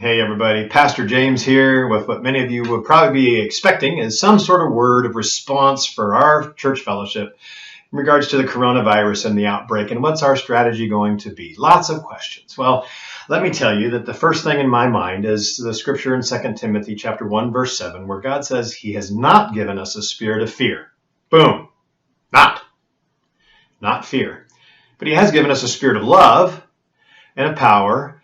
Hey everybody, Pastor James here with what many of you would probably be expecting is some sort of word of response for our church fellowship in regards to the coronavirus and the outbreak, and what's our strategy going to be? Lots of questions. Well, let me tell you that the first thing in my mind is the scripture in 2 Timothy chapter 1, verse 7, where God says he has not given us a spirit of fear. Boom. Not fear. But he has given us a spirit of love and of power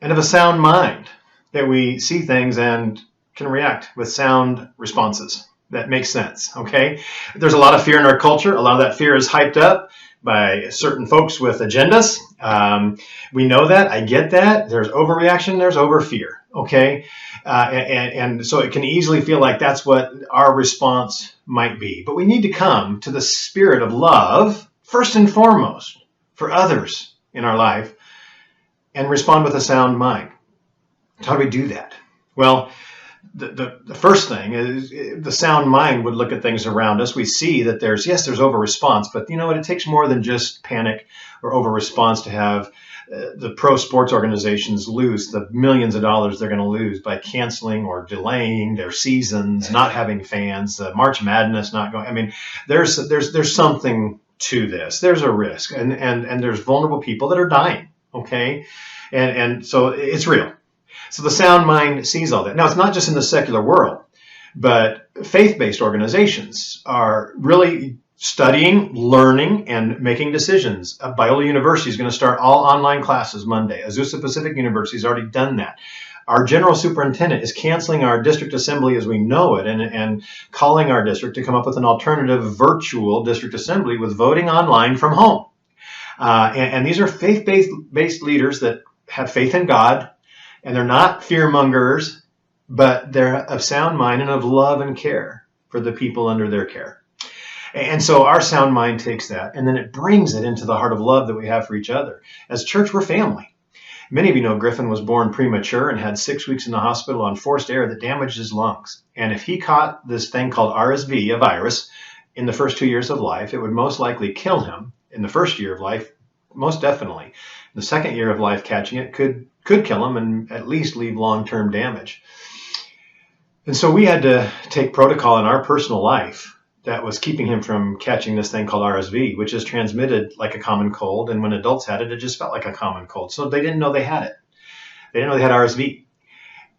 and of a sound mind, that we see things and can react with sound responses. That makes sense, okay? There's a lot of fear in our culture. A lot of that fear is hyped up by certain folks with agendas. We know that. I get that. There's overreaction. There's overfear, okay? And so it can easily feel like that's what our response might be. But we need to come to the spirit of love, first and foremost, for others in our life, and respond with a sound mind. How do we do that? Well, the first thing is the sound mind would look at things around us. We see that there's over-response, but you know what? It takes more than just panic or over-response to have the pro sports organizations lose the millions of dollars they're going to lose by canceling or delaying their seasons, not having fans, March Madness not going. I mean, there's something to this. There's a risk, and there's vulnerable people that are dying. Okay, and so it's real. So the sound mind sees all that. Now, it's not just in the secular world, but faith-based organizations are really studying, learning, and making decisions. Biola University is going to start all online classes Monday. Azusa Pacific University has already done that. Our general superintendent is canceling our district assembly as we know it and calling our district to come up with an alternative virtual district assembly with voting online from home. And these are faith-based leaders that have faith in God, and they're not fear-mongers, but they're of sound mind and of love and care for the people under their care. And so our sound mind takes that, and then it brings it into the heart of love that we have for each other. As church, we're family. Many of you know Griffin was born premature and had 6 weeks in the hospital on forced air that damaged his lungs. And if he caught this thing called RSV, a virus, in the first 2 years of life, it would most likely kill him. In the first year of life, most definitely. The second year of life, catching it could kill him and at least leave long-term damage. And so we had to take protocol in our personal life that was keeping him from catching this thing called RSV, which is transmitted like a common cold. And when adults had it, it just felt like a common cold. So they didn't know they had it. They didn't know they had RSV.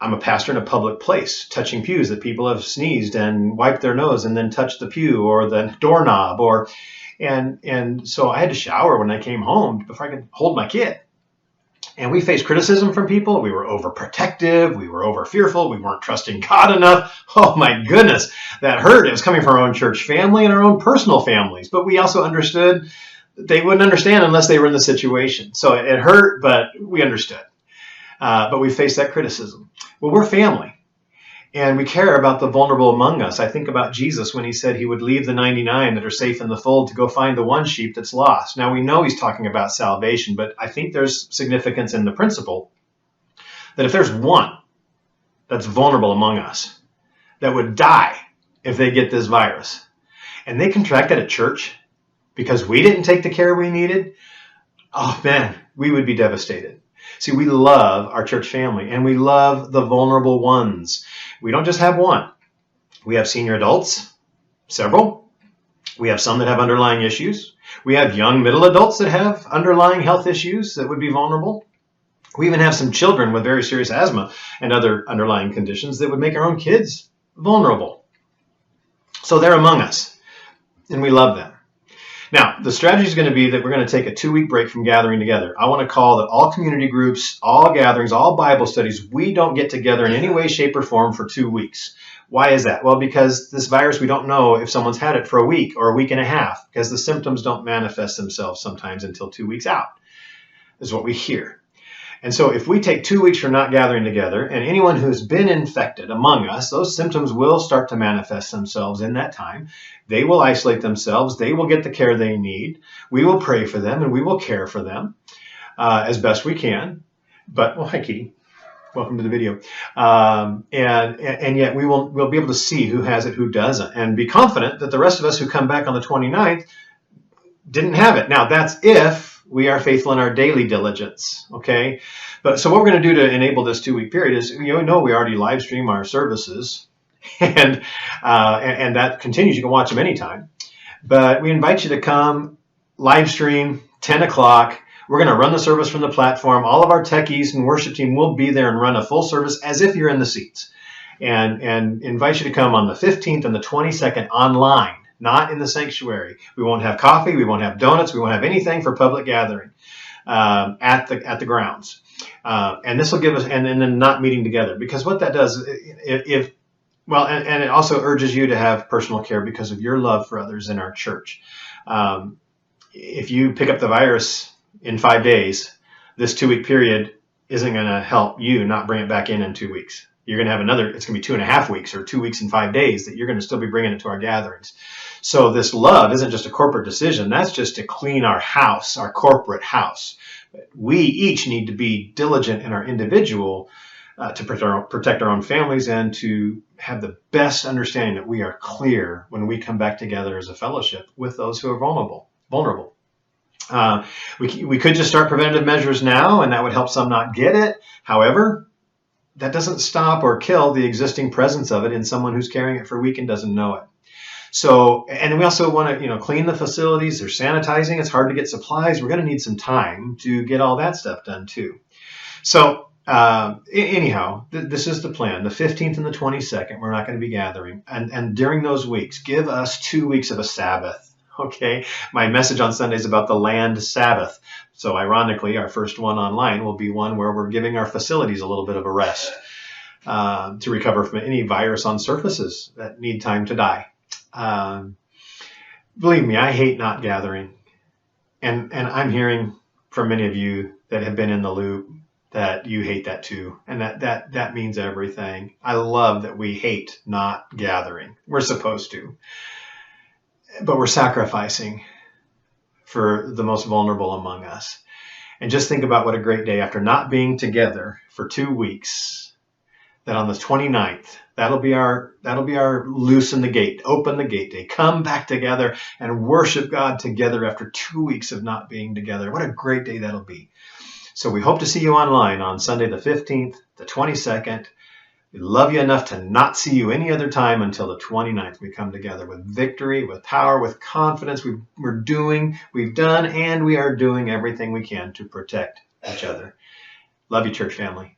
I'm a pastor in a public place, touching pews that people have sneezed and wiped their nose and then touched the pew or the doorknob and so I had to shower when I came home before I could hold my kid. And we faced criticism from people. We were overprotective. We were over fearful. We weren't trusting God enough. Oh my goodness, that hurt. It was coming from our own church family and our own personal families. But we also understood that they wouldn't understand unless they were in the situation. So it hurt, but we understood. But we faced that criticism. Well, we're family. And we care about the vulnerable among us. I think about Jesus when he said he would leave the 99 that are safe in the fold to go find the one sheep that's lost. Now, we know he's talking about salvation, but I think there's significance in the principle that if there's one that's vulnerable among us that would die if they get this virus, and they contract it at church because we didn't take the care we needed, oh man, we would be devastated. See, we love our church family, and we love the vulnerable ones. We don't just have one. We have senior adults, several. We have some that have underlying issues. We have young middle adults that have underlying health issues that would be vulnerable. We even have some children with very serious asthma and other underlying conditions that would make our own kids vulnerable. So they're among us, and we love them. Now, the strategy is going to be that we're going to take a 2-week break from gathering together. I want to call that all community groups, all gatherings, all Bible studies, we don't get together in any way, shape, or form for 2 weeks. Why is that? Well, because this virus, we don't know if someone's had it for a week or a week and a half, because the symptoms don't manifest themselves sometimes until 2 weeks out, is what we hear. And so if we take 2 weeks from not gathering together, and anyone who's been infected among us, those symptoms will start to manifest themselves in that time. They will isolate themselves. They will get the care they need. We will pray for them, and we will care for them as best we can. But, well, hi, Kitty. Welcome to the video. And yet we'll be able to see who has it, who doesn't, and be confident that the rest of us who come back on the 29th didn't have it. Now, that's if we are faithful in our daily diligence. Okay. But so what we're going to do to enable this 2-week period is, we already live stream our services and that continues. You can watch them anytime, but we invite you to come live stream 10 o'clock. We're going to run the service from the platform. All of our techies and worship team will be there and run a full service as if you're in the seats, and invite you to come on the 15th and the 22nd online, not in the sanctuary. We won't have coffee. We won't have donuts. We won't have anything for public gathering at the grounds. And this will give us, and then not meeting together, because what that does, and it also urges you to have personal care because of your love for others in our church. If you pick up the virus in 5 days, this 2-week period isn't going to help you not bring it back in 2 weeks. You're going to have it's going to be 2.5 weeks or 2 weeks and 5 days that you're going to still be bringing it to our gatherings. So this love isn't just a corporate decision. That's just to clean our house, our corporate house. We each need to be diligent in our individual to protect our own families and to have the best understanding that we are clear when we come back together as a fellowship with those who are vulnerable. We could just start preventative measures now, and that would help some not get it. However, that doesn't stop or kill the existing presence of it in someone who's carrying it for a week and doesn't know it. So, and we also want to, clean the facilities. They're sanitizing. It's hard to get supplies. We're going to need some time to get all that stuff done too. So, anyhow, this is the plan. The 15th and the 22nd, we're not going to be gathering. And during those weeks, give us 2 weeks of a Sabbath. Okay. My message on Sunday is about the land Sabbath. So ironically, our first one online will be one where we're giving our facilities a little bit of a rest to recover from any virus on surfaces that need time to die. Believe me, I hate not gathering. And I'm hearing from many of you that have been in the loop that you hate that too. And that means everything. I love that we hate not gathering. We're supposed to. But we're sacrificing for the most vulnerable among us. And just think about what a great day after not being together for 2 weeks, that on the 29th, that'll be our loosen the gate, open the gate day, come back together and worship God together after 2 weeks of not being together. What a great day that'll be. So we hope to see you online on Sunday the 15th, the 22nd. We love you enough to not see you any other time until the 29th. We come together with victory, with power, with confidence. We've done, and we are doing everything we can to protect each other. Love you, church family.